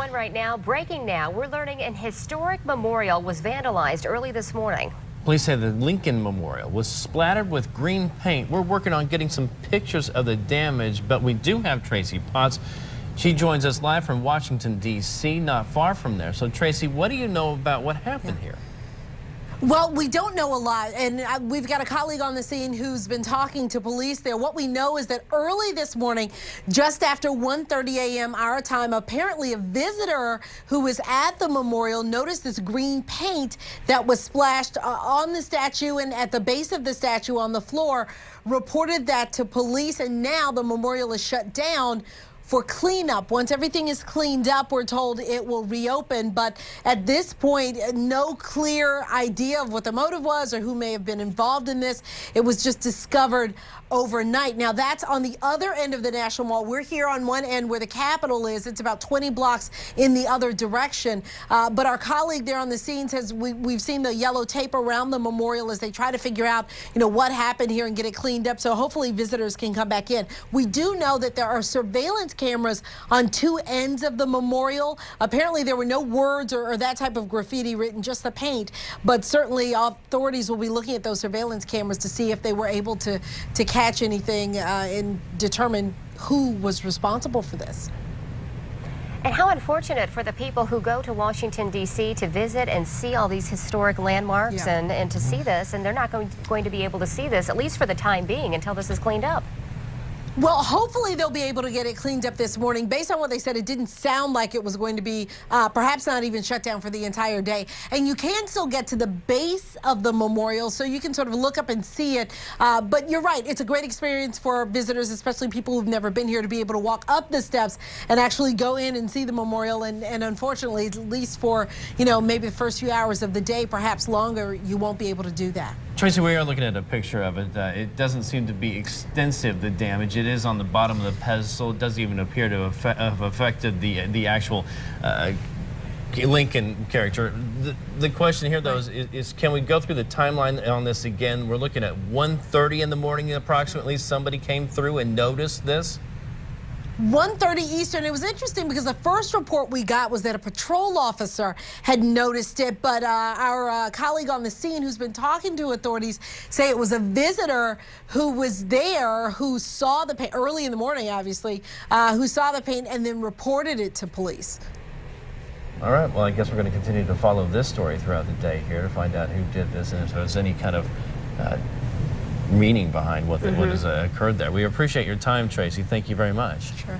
1 right now. Breaking now, we're learning an historic memorial was vandalized early this morning. Police say the Lincoln Memorial was splattered with green paint. We're working on getting some pictures of the damage, but we do have Tracy Potts. She joins us live from Washington, D.C., not far from there. So, Tracy, what do you know about what happened here? Well, we don't know a lot, and we've got a colleague on the scene who's been talking to police there. What we know is that early this morning, just after 1:30 a.m. our time, apparently a visitor who was at the memorial noticed this green paint that was splashed on the statue and at the base of the statue on the floor, reported that to police, and now the memorial is shut down for cleanup. Once everything is cleaned up, we're told it will reopen. But at this point, no clear idea of what the motive was or who may have been involved in this. It was just discovered overnight. Now, that's on the other end of the National Mall. We're here on one end where the Capitol is. It's about 20 blocks in the other direction. But our colleague there on the scene says we've seen the yellow tape around the memorial as they try to figure out, what happened here and get it cleaned up. So hopefully visitors can come back in. We do know that there are surveillance cameras on two ends of the memorial. Apparently there were no words or that type of graffiti written, just the paint. But certainly authorities will be looking at those surveillance cameras to see if they were able to catch anything and determine who was responsible for this. And how unfortunate for the people who go to Washington, D.C. to visit and see all these historic landmarks and to see this, and they're not going to be able to see this, at least for the time being, until this is cleaned up. Well, hopefully they'll be able to get it cleaned up this morning. Based on what they said, it didn't sound like it was going to be perhaps not even shut down for the entire day. And you can still get to the base of the memorial, so you can sort of look up and see it. But you're right, it's a great experience for visitors, especially people who've never been here, to be able to walk up the steps and actually go in and see the memorial. And unfortunately, at least for, maybe the first few hours of the day, perhaps longer, you won't be able to do that. Tracy, we are looking at a picture of it. It doesn't seem to be extensive, the damage. It is on the bottom of the pedestal. It doesn't even appear to have affected the actual Lincoln character. The question here, though, is can we go through the timeline on this again? We're looking at 1:30 in the morning approximately. Somebody came through and noticed this. 1:30 Eastern. It was interesting because the first report we got was that a patrol officer had noticed it, but our colleague on the scene who's been talking to authorities say it was a visitor who was there who saw the paint early in the morning, obviously, who saw the paint and then reported it to police. All right, well, I guess we're going to continue to follow this story throughout the day here to find out who did this and if there's any kind of meaning behind what has occurred there. We appreciate your time, Tracy. Thank you very much. Sure.